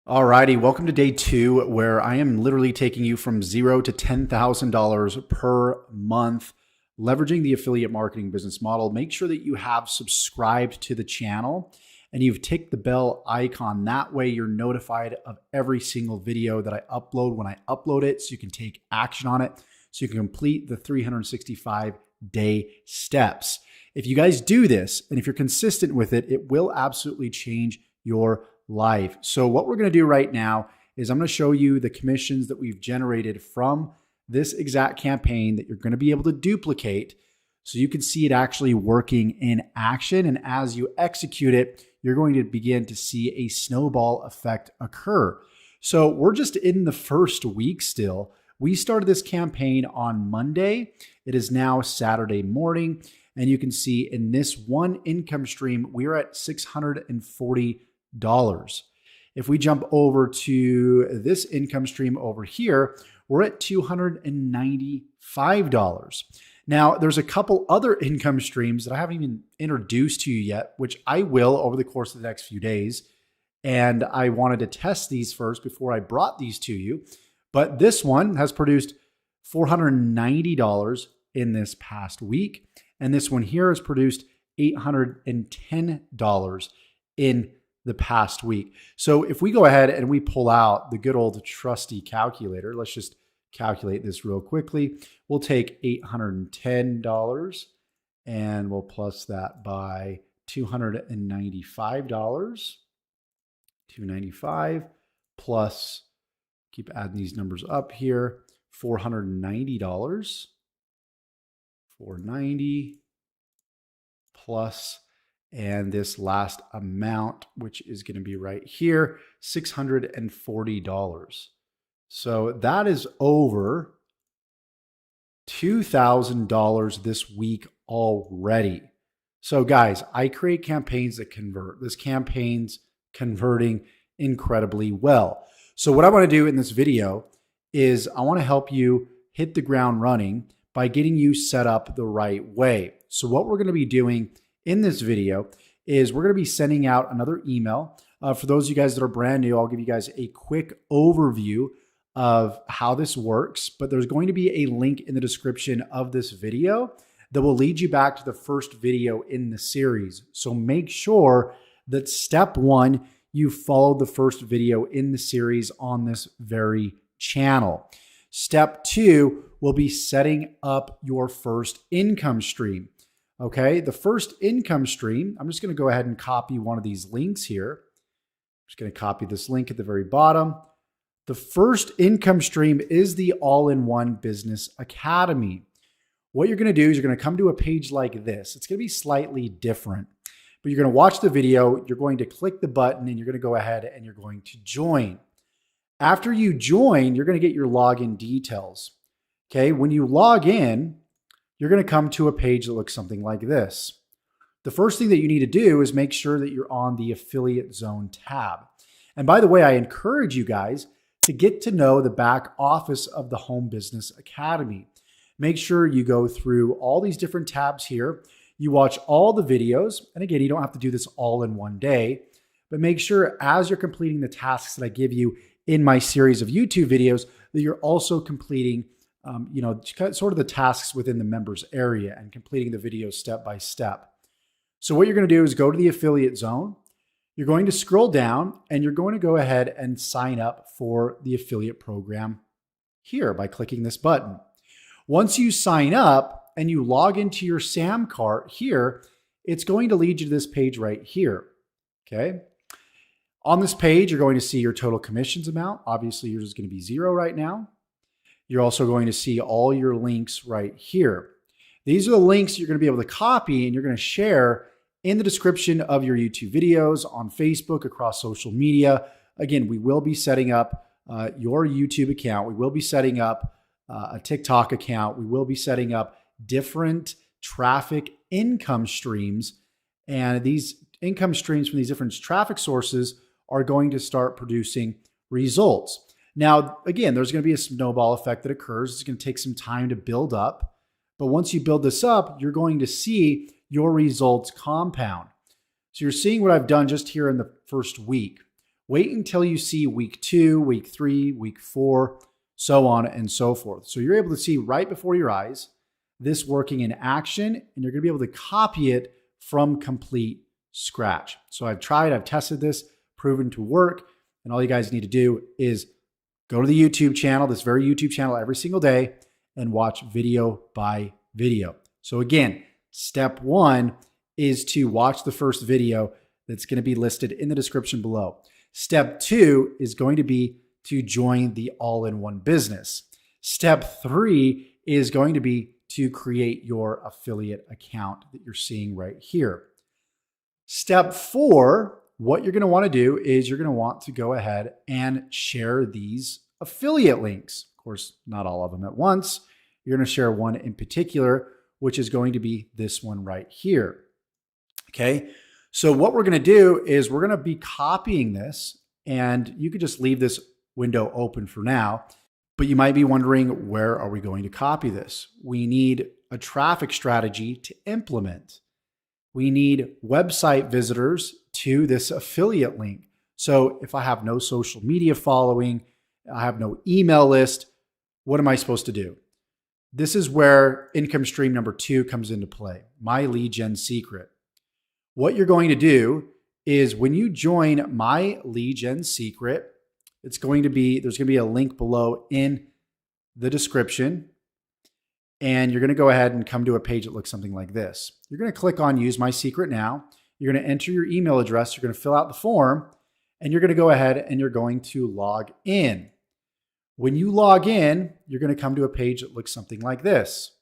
Alrighty, welcome to day 2, where I am literally taking you from $0 to $10,000 per month, leveraging the affiliate marketing business model. Make sure that you have subscribed to the channel and you've ticked the bell icon. That way you're notified of every single video that I upload when I upload it, so you can take action on it, so you can complete the 365-day steps. If you guys do this, and if you're consistent with it, it will absolutely change your life. So what we're going to do right now is I'm going to show you the commissions that we've generated from this exact campaign that you're going to be able to duplicate, so you can see it actually working in action. And as you execute it, you're going to begin to see a snowball effect occur. So we're just in the first week still. We started this campaign on Monday. It is now Saturday morning. And you can see in this one income stream, we're at $640. If we jump over to this income stream over here, we're at $295. Now, there's a couple other income streams that I haven't even introduced to you yet, which I will over the course of the next few days. And I wanted to test these first before I brought these to you. But this one has produced $490 in this past week. And this one here has produced $810 in the past week. So if we go ahead and we pull out the good old trusty calculator, let's just calculate this real quickly. We'll take $810 and we'll plus that by $295. 295 plus, keep adding these numbers up here, $490. 490 plus, and this last amount, which is going to be right here, $640. So that is over $2,000 this week already. So guys, I create campaigns that convert. This campaign's converting incredibly well. So what I want to do in this video is I want to help you hit the ground running by getting you set up the right way. So what we're going to be doing in this video is we're going to be sending out another email. For those of you guys that are brand new, I'll give you guys a quick overview of how this works, but there's going to be a link in the description of this video that will lead you back to the first video in the series. So make sure that step 1, you followed the first video in the series on this very channel. Step 2 will be setting up your first income stream. Okay, the first income stream, I'm just going to go ahead and copy one of these links here. I'm just going to copy this link at the very bottom. The first income stream is the All-in-One Business Academy. What you're going to do is you're going to come to a page like this. It's going to be slightly different, but you're going to watch the video. You're going to click the button and you're going to go ahead and you're going to join. After you join, you're going to get your login details. Okay, when you log in, you're going to come to a page that looks something like this. The first thing that you need to do is make sure that you're on the Affiliate Zone tab. And by the way, I encourage you guys to get to know the back office of the Home Business Academy. Make sure you go through all these different tabs here. You watch all the videos. And again, you don't have to do this all in one day, but make sure as you're completing the tasks that I give you in my series of YouTube videos that you're also completing sort of the tasks within the members area and completing the videos step by step. So what you're going to do is go to the Affiliate Zone. You're going to scroll down and you're going to go ahead and sign up for the affiliate program here by clicking this button. Once you sign up and you log into your SamCart here, it's going to lead you to this page right here. Okay. On this page, you're going to see your total commissions amount. Obviously, yours is going to be 0 right now. You're also going to see all your links right here. These are the links you're going to be able to copy and you're going to share in the description of your YouTube videos, on Facebook, across social media. Again, we will be setting up your YouTube account. We will be setting up a TikTok account. We will be setting up different traffic income streams. And these income streams from these different traffic sources are going to start producing results. Now, again, there's going to be a snowball effect that occurs. It's going to take some time to build up. But once you build this up, you're going to see your results compound. So you're seeing what I've done just here in the first week. Wait until you see week 2, week 3, week 4, so on and so forth. So you're able to see right before your eyes this working in action, and you're going to be able to copy it from complete scratch. So I've tested this, proven to work, and all you guys need to do is go to the YouTube channel, this very YouTube channel, every single day and watch video by video. So again, step 1 is to watch the first video that's going to be listed in the description below. Step 2 is going to be to join the all-in-one business. Step 3 is going to be to create your affiliate account that you're seeing right here. Step 4, what you're going to want to do is you're going to want to go ahead and share these affiliate links. Of course, not all of them at once. You're going to share one in particular, which is going to be this one right here. Okay. So what we're going to do is we're going to be copying this, and you could just leave this window open for now, but you might be wondering, where are we going to copy this? We need a traffic strategy to implement. We need website visitors to this affiliate link. So if I have no social media following, I have no email list, what am I supposed to do? This is where income stream number 2 comes into play, my lead gen secret. What you're going to do is when you join my lead gen secret, there's going to be a link below in the description, and you're going to go ahead and come to a page that looks something like this. You're going to click on use my secret now. You're going to enter your email address. You're going to fill out the form, and you're going to go ahead and you're going to log in. When you log in, you're going to come to a page that looks something like this.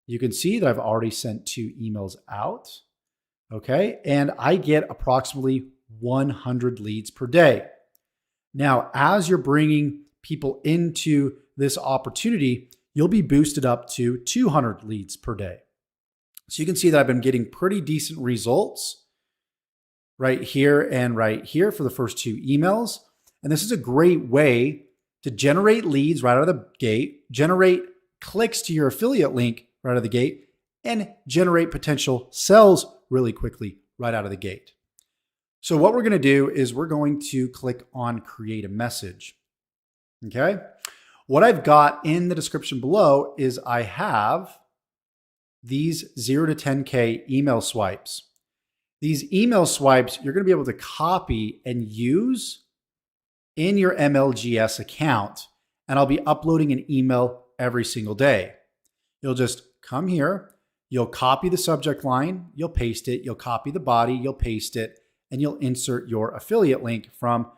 You can see that I've already sent 2 emails out. Okay. And I get approximately 100 leads per day. Now, as you're bringing people into this opportunity, you'll be boosted up to 200 leads per day. So you can see that I've been getting pretty decent results right here and right here for the first 2 emails. And this is a great way to generate leads right out of the gate, generate clicks to your affiliate link right out of the gate, and generate potential sales really quickly right out of the gate. So what we're going to do is we're going to click on create a message. Okay. What I've got in the description below is I have these 0 to 10K email swipes. These email swipes, you're going to be able to copy and use in your MLGS account. And I'll be uploading an email every single day. You'll just come here, you'll copy the subject line, you'll paste it, you'll copy the body, you'll paste it, and you'll insert your affiliate link from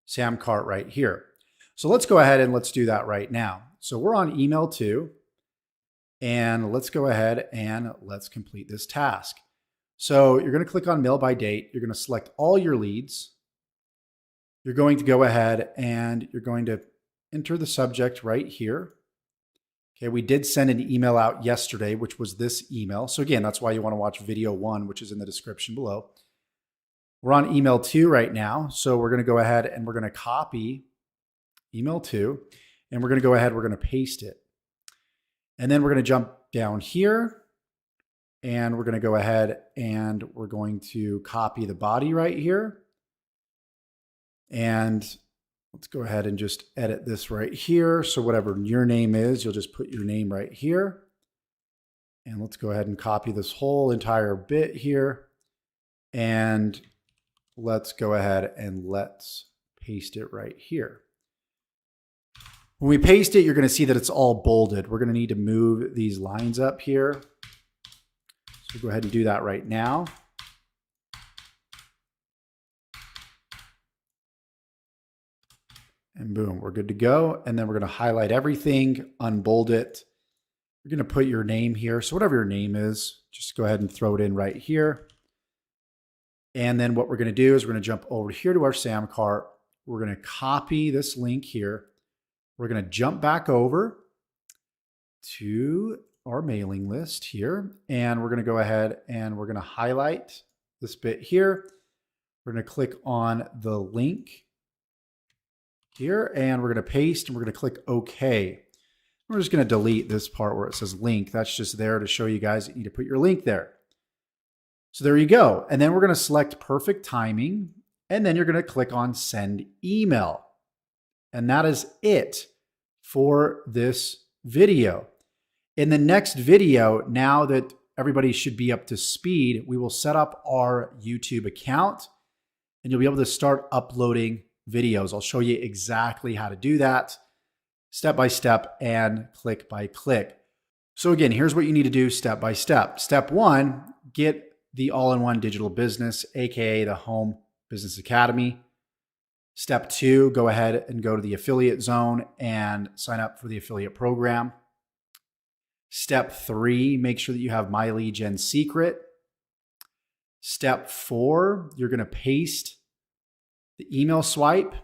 Sam Cart right here. So let's go ahead and let's do that right now. So we're on email 2, and let's go ahead and let's complete this task. So you're going to click on mail by date. You're going to select all your leads. You're going to go ahead and you're going to enter the subject right here. Okay, we did send an email out yesterday, which was this email. So again, that's why you want to watch video 1, which is in the description below. We're on email 2 right now. So we're going to go ahead and we're going to copy email 2, and we're going to go ahead, we're going to paste it. And then we're going to jump down here, and we're going to go ahead and we're going to copy the body right here. And let's go ahead and just edit this right here. So whatever your name is, you'll just put your name right here. And let's go ahead and copy this whole entire bit here. And let's go ahead and let's paste it right here. When we paste it, you're going to see that it's all bolded. We're going to need to move these lines up here. So go ahead and do that right now. And boom, we're good to go. And then we're going to highlight everything, unbold it. You're going to put your name here. So whatever your name is, just go ahead and throw it in right here. And then what we're going to do is we're going to jump over here to our Sam Cart. We're going to copy this link here. We're going to jump back over to our mailing list here. And we're going to go ahead and we're going to highlight this bit here. We're going to click on the link here, and we're going to paste, and we're going to click OK. We're just going to delete this part where it says link. That's just there to show you guys that you need to put your link there. So there you go. And then we're going to select perfect timing, And then you're going to click on send email. And that is it for this video. In the next video, now that everybody should be up to speed, we will set up our YouTube account and you'll be able to start uploading videos. I'll show you exactly how to do that step by step and click by click. So again, here's what you need to do step by step. Step one, get the all-in-one digital business, AKA the Home Business Academy. Step two, go ahead and go to the affiliate zone and sign up for the affiliate program. Step three, make sure that you have My Lead Gen Secret. Step four, you're going to paste the email swipe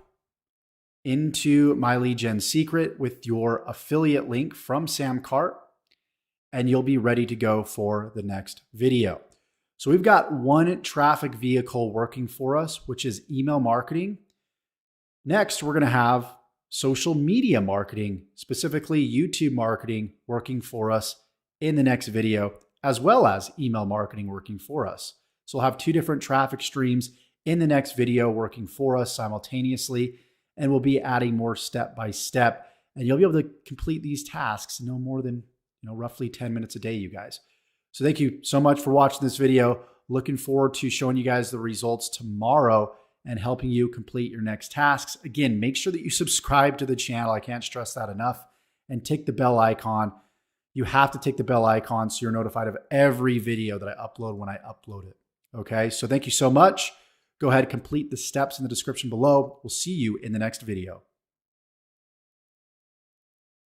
into My Lead Gen Secret with your affiliate link from Sam Cart, and you'll be ready to go for the next video. So we've got one traffic vehicle working for us, which is email marketing. Next, we're going to have social media marketing, specifically YouTube marketing, working for us in the next video, as well as email marketing working for us. So we'll have two different traffic streams in the next video working for us simultaneously, and we'll be adding more step by step, and you'll be able to complete these tasks in no more than roughly 10 minutes a day, you guys. So thank you so much for watching this video. Looking forward to showing you guys the results tomorrow and helping you complete your next tasks. Again, make sure that you subscribe to the channel. I can't stress that enough. And tick the bell icon. You have to tick the bell icon so you're notified of every video that I upload when I upload it. Okay, so thank you so much. Go ahead, complete the steps in the description below. We'll see you in the next video.